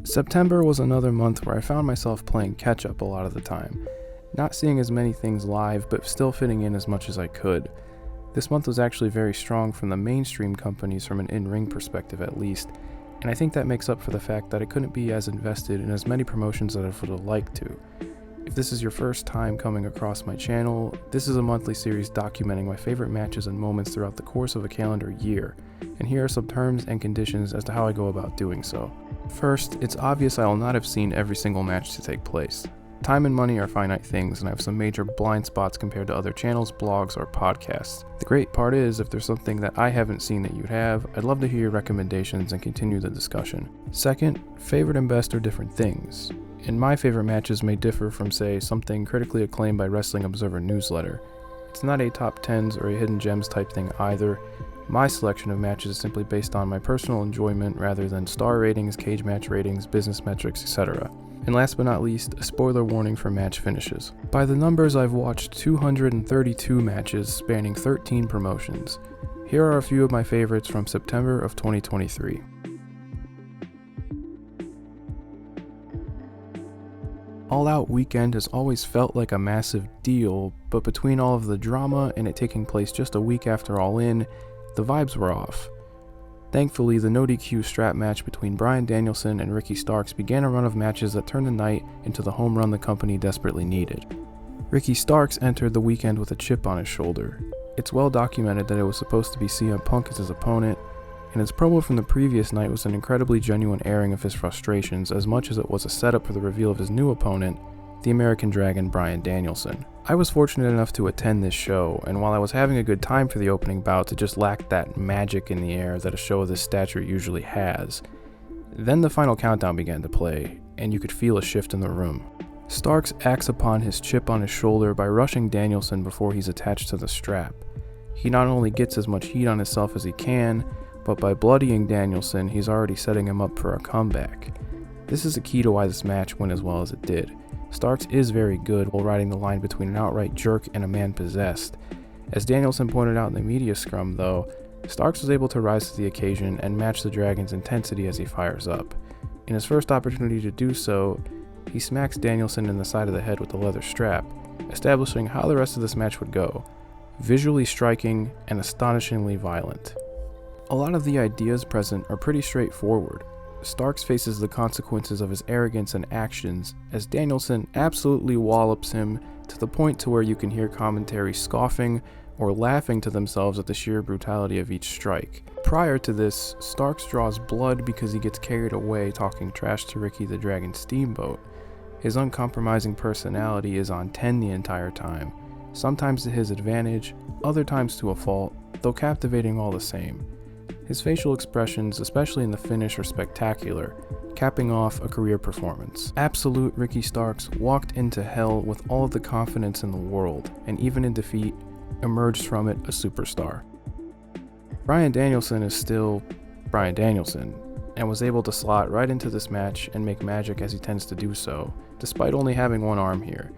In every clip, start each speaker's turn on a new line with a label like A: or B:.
A: September was another month where I found myself playing catch-up a lot of the time, not seeing as many things live but still fitting in as much as I could. This month was actually very strong from the mainstream companies from an in-ring perspective at least, and I think that makes up for the fact that I couldn't be as invested in as many promotions as I would have liked to. If this is your first time coming across my channel, this is a monthly series documenting my favorite matches and moments throughout the course of a calendar year, and here are some terms and conditions as to how I go about doing so. First, it's obvious I will not have seen every single match to take place. Time and money are finite things, and I have some major blind spots compared to other channels, blogs, or podcasts. The great part is, if there's something that I haven't seen that you have, I'd love to hear your recommendations and continue the discussion. Second, favorite and best are different things, and my favorite matches may differ from, say, something critically acclaimed by Wrestling Observer newsletter. It's not a top 10s or a hidden gems type thing either. My selection of matches is simply based on my personal enjoyment rather than star ratings, cage match ratings, business metrics, etc. And last but not least, a spoiler warning for match finishes. By the numbers, I've watched 232 matches spanning 13 promotions. Here are a few of my favorites from September of 2023. All Out Weekend has always felt like a massive deal, but between all of the drama and it taking place just a week after All In, the vibes were off. Thankfully, the no DQ strap match between Bryan Danielson and Ricky Starks began a run of matches that turned the night into the home run the company desperately needed. Ricky Starks entered the weekend with a chip on his shoulder. It's well documented that it was supposed to be CM Punk as his opponent, and his promo from the previous night was an incredibly genuine airing of his frustrations as much as it was a setup for the reveal of his new opponent, the American Dragon Bryan Danielson. I was fortunate enough to attend this show, and while I was having a good time for the opening bout, it just lacked that magic in the air that a show of this stature usually has. Then the final countdown began to play, and you could feel a shift in the room. Starks acts upon his chip on his shoulder by rushing Danielson before he's attached to the strap. He not only gets as much heat on himself as he can, but by bloodying Danielson, he's already setting him up for a comeback. This is the key to why this match went as well as it did. Starks is very good while riding the line between an outright jerk and a man possessed. As Danielson pointed out in the media scrum though, Starks was able to rise to the occasion and match the Dragon's intensity as he fires up. In his first opportunity to do so, he smacks Danielson in the side of the head with the leather strap, establishing how the rest of this match would go. Visually striking and astonishingly violent. A lot of the ideas present are pretty straightforward. Starks faces the consequences of his arrogance and actions as Danielson absolutely wallops him to the point to where you can hear commentary scoffing or laughing to themselves at the sheer brutality of each strike. Prior to this, Starks draws blood because he gets carried away talking trash to Ricky the Dragon Steamboat. His uncompromising personality is on 10 the entire time, sometimes to his advantage, other times to a fault, though captivating all the same. His facial expressions, especially in the finish, are spectacular, capping off a career performance. Absolute Ricky Starks walked into hell with all of the confidence in the world, and even in defeat, emerged from it a superstar. Bryan Danielson is still Bryan Danielson, and was able to slot right into this match and make magic as he tends to do so, despite only having one arm here,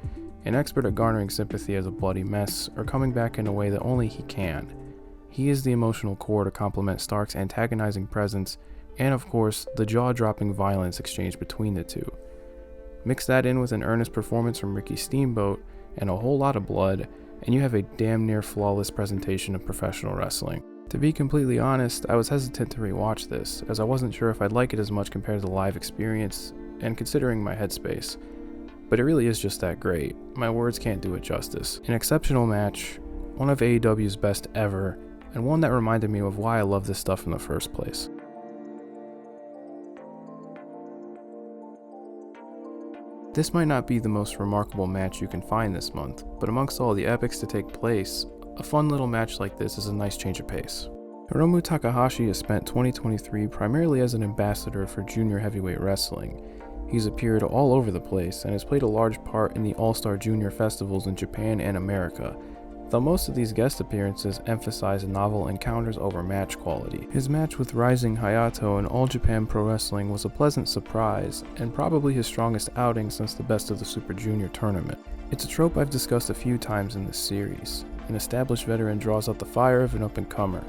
A: an expert at garnering sympathy as a bloody mess, or coming back in a way that only he can. He is the emotional core to complement Stark's antagonizing presence, and of course, the jaw-dropping violence exchanged between the two. Mix that in with an earnest performance from Ricky Steamboat, and a whole lot of blood, and you have a damn near flawless presentation of professional wrestling. To be completely honest, I was hesitant to rewatch this, as I wasn't sure if I'd like it as much compared to the live experience, and considering my headspace. But it really is just that great. My words can't do it justice. An exceptional match, one of AEW's best ever, and one that reminded me of why I love this stuff in the first place. This might not be the most remarkable match you can find this month, but amongst all the epics to take place, a fun little match like this is a nice change of pace. Hiromu Takahashi has spent 2023 primarily as an ambassador for junior heavyweight wrestling. He's appeared all over the place and has played a large part in the All-Star Junior festivals in Japan and America, though most of these guest appearances emphasize novel encounters over match quality. His match with Rising Hayato in All Japan Pro Wrestling was a pleasant surprise, and probably his strongest outing since the Best of the Super Junior tournament. It's a trope I've discussed a few times in this series. An established veteran draws out the fire of an up-and-comer.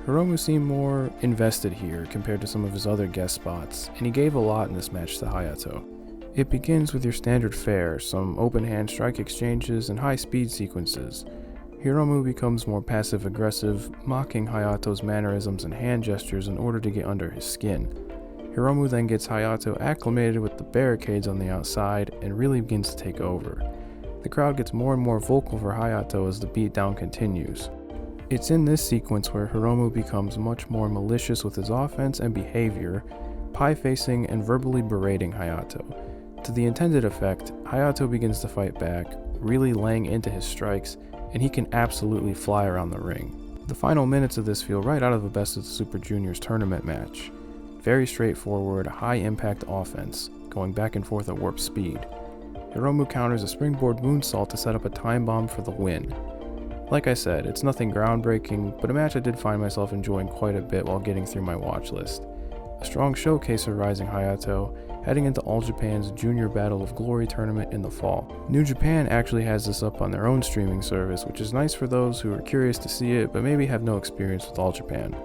A: Hiromu seemed more invested here compared to some of his other guest spots, and he gave a lot in this match to Hayato. It begins with your standard fare, some open hand strike exchanges and high speed sequences. Hiromu becomes more passive aggressive, mocking Hayato's mannerisms and hand gestures in order to get under his skin. Hiromu then gets Hayato acclimated with the barricades on the outside and really begins to take over. The crowd gets more and more vocal for Hayato as the beatdown continues. It's in this sequence where Hiromu becomes much more malicious with his offense and behavior, pie-facing and verbally berating Hayato. To the intended effect, Hayato begins to fight back, really laying into his strikes, and he can absolutely fly around the ring. The final minutes of this feel right out of a Best of the Super Juniors tournament match. Very straightforward, high-impact offense, going back and forth at warp speed. Hiromu counters a springboard moonsault to set up a time bomb for the win. Like I said, it's nothing groundbreaking, but a match I did find myself enjoying quite a bit while getting through my watch list. A strong showcase for Rising Hayato, heading into All Japan's Junior Battle of Glory tournament in the fall. New Japan actually has this up on their own streaming service, which is nice for those who are curious to see it but maybe have no experience with All Japan.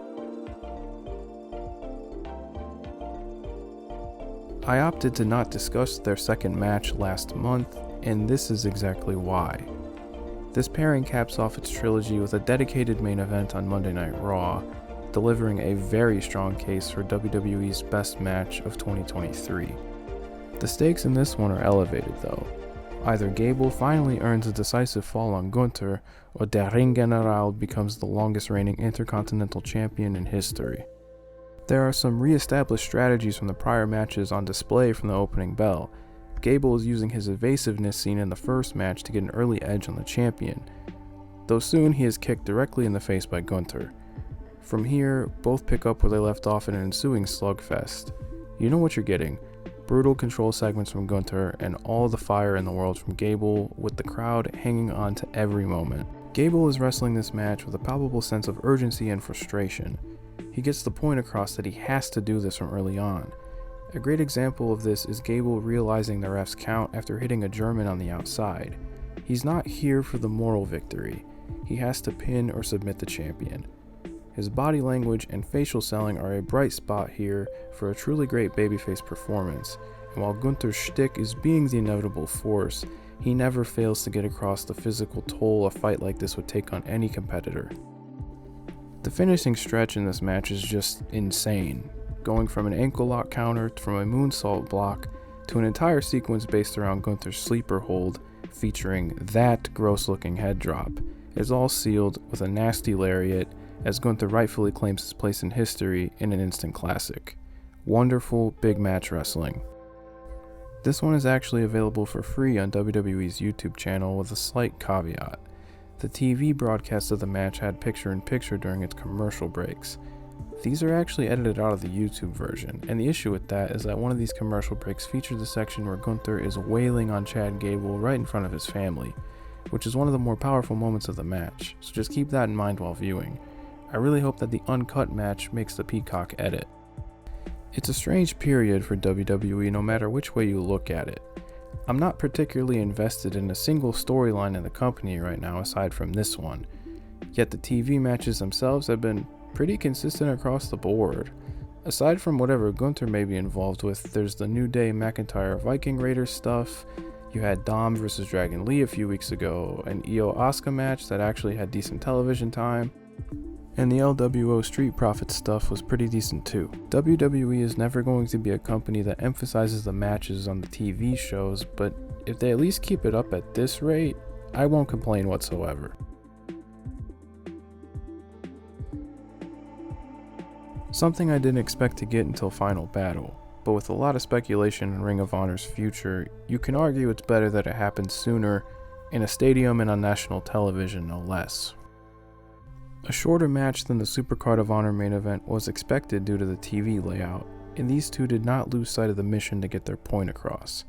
A: I opted to not discuss their second match last month, and this is exactly why. This pairing caps off its trilogy with a dedicated main event on Monday Night Raw, delivering a very strong case for WWE's best match of 2023. The stakes in this one are elevated though. Either Gable finally earns a decisive fall on Gunther, or Der Ring General becomes the longest reigning Intercontinental Champion in history. There are some re-established strategies from the prior matches on display from the opening bell. Gable is using his evasiveness seen in the first match to get an early edge on the champion, though soon he is kicked directly in the face by Gunther. From here, both pick up where they left off in an ensuing slugfest. You know what you're getting: brutal control segments from Gunther and all the fire in the world from Gable, with the crowd hanging on to every moment. Gable is wrestling this match with a palpable sense of urgency and frustration. He gets the point across that he has to do this from early on. A great example of this is Gable realizing the ref's count after hitting a German on the outside. He's not here for the moral victory. He has to pin or submit the champion. His body language and facial selling are a bright spot here for a truly great babyface performance, and while Gunther's shtick is being the inevitable force, he never fails to get across the physical toll a fight like this would take on any competitor. The finishing stretch in this match is just insane, going from an ankle lock counter from a moonsault block to an entire sequence based around Gunther's sleeper hold featuring that gross looking head drop. It's all sealed with a nasty lariat as Gunther rightfully claims his place in history in an instant classic. Wonderful big match wrestling. This one is actually available for free on WWE's YouTube channel with a slight caveat. The TV broadcast of the match had picture-in-picture during its commercial breaks. These are actually edited out of the YouTube version, and the issue with that is that one of these commercial breaks featured the section where Gunther is wailing on Chad Gable right in front of his family, which is one of the more powerful moments of the match, so just keep that in mind while viewing. I really hope that the uncut match makes the Peacock edit. It's a strange period for WWE no matter which way you look at it. I'm not particularly invested in a single storyline in the company right now aside from this one, yet the TV matches themselves have been pretty consistent across the board. Aside from whatever Gunther may be involved with, there's the New Day McIntyre Viking Raiders stuff, you had Dom vs Dragon Lee a few weeks ago, an Io Asuka match that actually had decent television time, and the LWO Street Profits stuff was pretty decent too. WWE is never going to be a company that emphasizes the matches on the TV shows, but if they at least keep it up at this rate, I won't complain whatsoever. Something I didn't expect to get until Final Battle, but with a lot of speculation in Ring of Honor's future, you can argue it's better that it happened sooner, in a stadium and on national television no less. A shorter match than the Supercard of Honor main event was expected due to the TV layout, and these two did not lose sight of the mission to get their point across.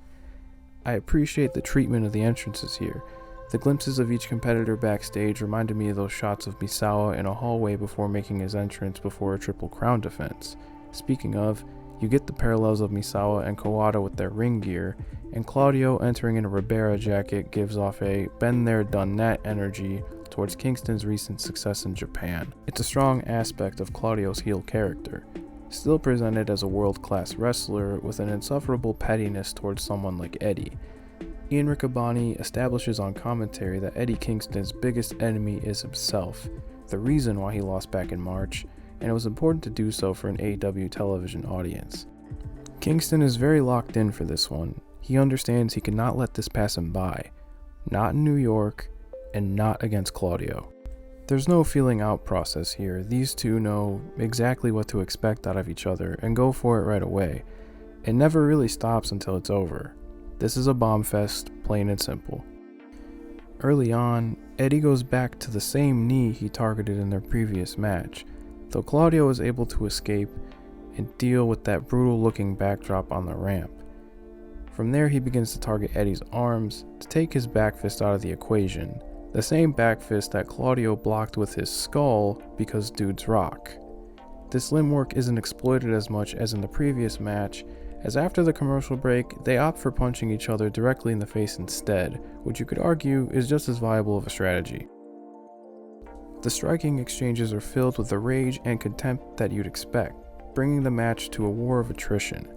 A: I appreciate the treatment of the entrances here. The glimpses of each competitor backstage reminded me of those shots of Misawa in a hallway before making his entrance before a Triple Crown defense. Speaking of, you get the parallels of Misawa and Kawada with their ring gear, and Claudio entering in a Ribera jacket gives off a been there done that energy to towards Kingston's recent success in Japan. It's a strong aspect of Claudio's heel character, still presented as a world-class wrestler with an insufferable pettiness towards someone like Eddie. Ian Riccaboni establishes on commentary that Eddie Kingston's biggest enemy is himself, the reason why he lost back in March, and it was important to do so for an AEW television audience. Kingston is very locked in for this one. He understands he cannot let this pass him by. Not in New York, and not against Claudio. There's no feeling out process here. These two know exactly what to expect out of each other and go for it right away. It never really stops until it's over. This is a bomb fest, plain and simple. Early on, Eddie goes back to the same knee he targeted in their previous match, though Claudio is able to escape and deal with that brutal looking backdrop on the ramp. From there he begins to target Eddie's arms to take his back fist out of the equation, the same back fist that Claudio blocked with his skull because dudes rock. This limb work isn't exploited as much as in the previous match, as after the commercial break, they opt for punching each other directly in the face instead, which you could argue is just as viable of a strategy. The striking exchanges are filled with the rage and contempt that you'd expect, bringing the match to a war of attrition.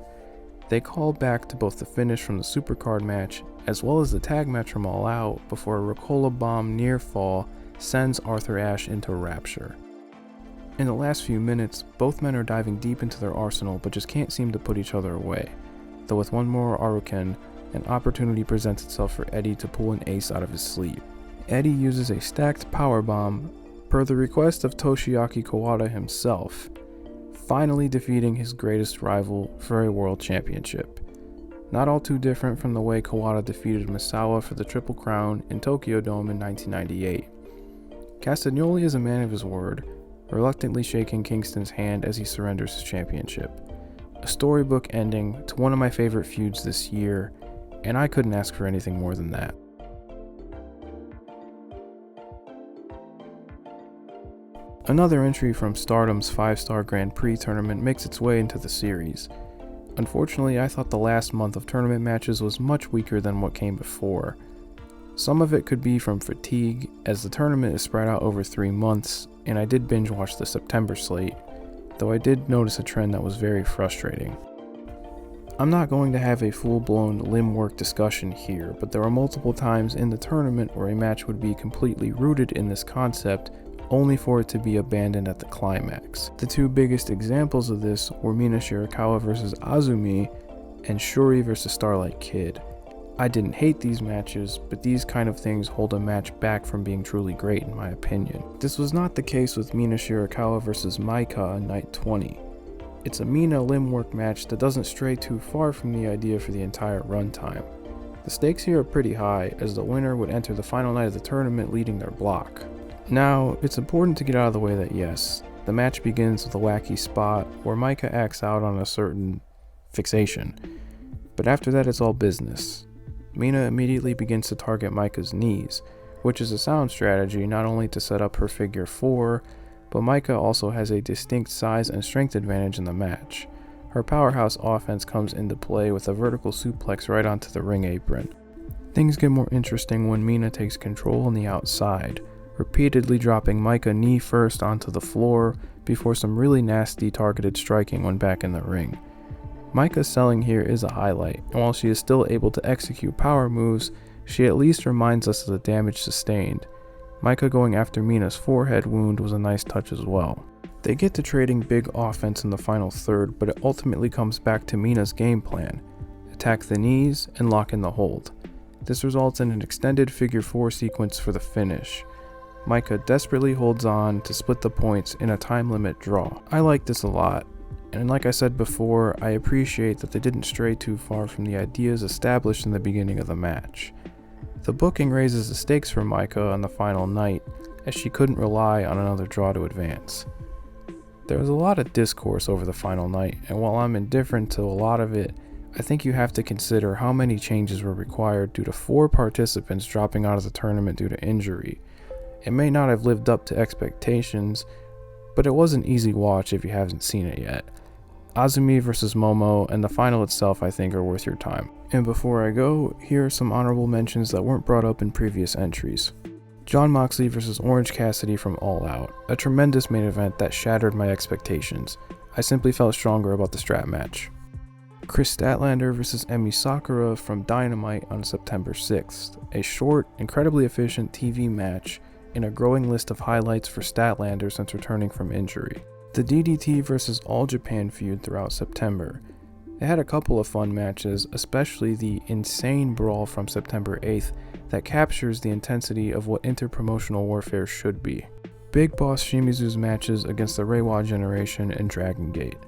A: They call back to both the finish from the Supercard match, as well as the tag match from All Out, before a Ricola bomb near fall sends Arthur Ashe into rapture. In the last few minutes, both men are diving deep into their arsenal but just can't seem to put each other away, though with one more Aruken, an opportunity presents itself for Eddie to pull an ace out of his sleeve. Eddie uses a stacked powerbomb, per the request of Toshiaki Kawada himself, finally defeating his greatest rival for a world championship. Not all too different from the way Kawada defeated Misawa for the Triple Crown in Tokyo Dome in 1998. Castagnoli is a man of his word, reluctantly shaking Kingston's hand as he surrenders his championship. A storybook ending to one of my favorite feuds this year, and I couldn't ask for anything more than that. Another entry from Stardom's 5-star Grand Prix tournament makes its way into the series. Unfortunately, I thought the last month of tournament matches was much weaker than what came before. Some of it could be from fatigue, as the tournament is spread out over 3 months, and I did binge watch the September slate, though I did notice a trend that was very frustrating. I'm not going to have a full-blown limb work discussion here, but there are multiple times in the tournament where a match would be completely rooted in this concept, only for it to be abandoned at the climax. The two biggest examples of this were Mina Shirakawa vs Azumi, and Shuri vs Starlight Kid. I didn't hate these matches, but these kind of things hold a match back from being truly great in my opinion. This was not the case with Mina Shirakawa vs Maika on night 20. It's a Mina limb work match that doesn't stray too far from the idea for the entire runtime. The stakes here are pretty high, as the winner would enter the final night of the tournament leading their block. Now, it's important to get out of the way that yes, the match begins with a wacky spot where Maika acts out on a certain fixation, but after that it's all business. Mina immediately begins to target Maika's knees, which is a sound strategy not only to set up her figure 4, but Maika also has a distinct size and strength advantage in the match. Her powerhouse offense comes into play with a vertical suplex right onto the ring apron. Things get more interesting when Mina takes control on the outside, repeatedly dropping Maika knee first onto the floor before some really nasty targeted striking when back in the ring. Maika's selling here is a highlight, and while she is still able to execute power moves, she at least reminds us of the damage sustained. Maika going after Mina's forehead wound was a nice touch as well. They get to trading big offense in the final third, but it ultimately comes back to Mina's game plan: attack the knees and lock in the hold. This results in an extended figure 4 sequence for the finish. Maika desperately holds on to split the points in a time limit draw. I like this a lot, and like I said before, I appreciate that they didn't stray too far from the ideas established in the beginning of the match. The booking raises the stakes for Maika on the final night, as she couldn't rely on another draw to advance. There was a lot of discourse over the final night, and while I'm indifferent to a lot of it, I think you have to consider how many changes were required due to 4 participants dropping out of the tournament due to injury. It may not have lived up to expectations, but it was an easy watch if you haven't seen it yet. Azumi vs Momo and the final itself I think are worth your time. And before I go, here are some honorable mentions that weren't brought up in previous entries. Jon Moxley vs. Orange Cassidy from All Out, a tremendous main event that shattered my expectations. I simply felt stronger about the strap match. Chris Statlander vs. Emi Sakura from Dynamite on September 6th, a short, incredibly efficient TV match in a growing list of highlights for Statlander since returning from injury. The DDT vs. All Japan feud throughout September. It had a couple of fun matches, especially the insane brawl from September 8th that captures the intensity of what interpromotional warfare should be. Big Boss Shimizu's matches against the Reiwa Generation and Dragon Gate.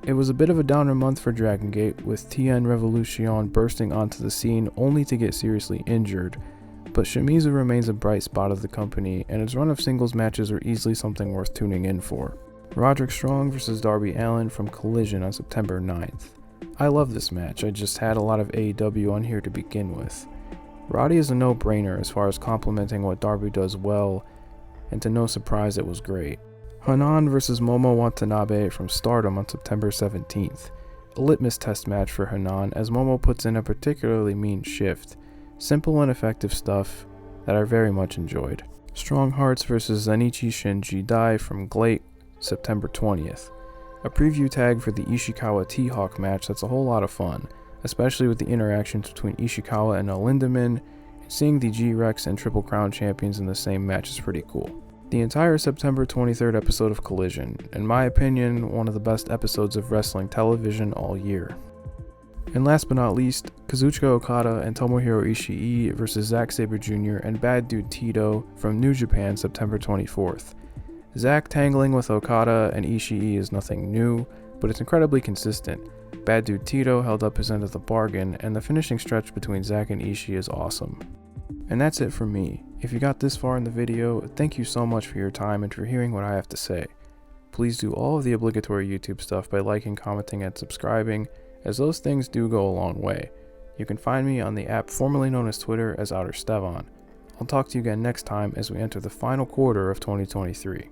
A: It was a bit of a downer month for Dragon Gate, with TN Revolution bursting onto the scene only to get seriously injured, but Shimizu remains a bright spot of the company, and his run of singles matches are easily something worth tuning in for. Roderick Strong vs. Darby Allin from Collision on September 9th. I love this match, I just had a lot of AEW on here to begin with. Roddy is a no-brainer as far as complimenting what Darby does well, and to no surprise it was great. Hanan vs. Momo Watanabe from Stardom on September 17th. A litmus test match for Hanan as Momo puts in a particularly mean shift. Simple and effective stuff that I very much enjoyed. Strong Hearts vs. Zenichi Shinji Dai from GLATE, September 20th. A preview tag for the Ishikawa T-Hawk match that's a whole lot of fun, especially with the interactions between Ishikawa and Lindaman. Seeing the G-Rex and Triple Crown champions in the same match is pretty cool. The entire September 23rd episode of Collision, in my opinion, one of the best episodes of wrestling television all year. And last but not least, Kazuchika Okada and Tomohiro Ishii vs. Zack Sabre Jr. and Bad Dude Tito from New Japan September 24th. Zack tangling with Okada and Ishii is nothing new, but it's incredibly consistent. Bad Dude Tito held up his end of the bargain, and the finishing stretch between Zack and Ishii is awesome. And that's it from me. If you got this far in the video, thank you so much for your time and for hearing what I have to say. Please do all of the obligatory YouTube stuff by liking, commenting, and subscribing, as those things do go a long way. You can find me on the app formerly known as Twitter as Outer Stevon. I'll talk to you again next time as we enter the final quarter of 2023.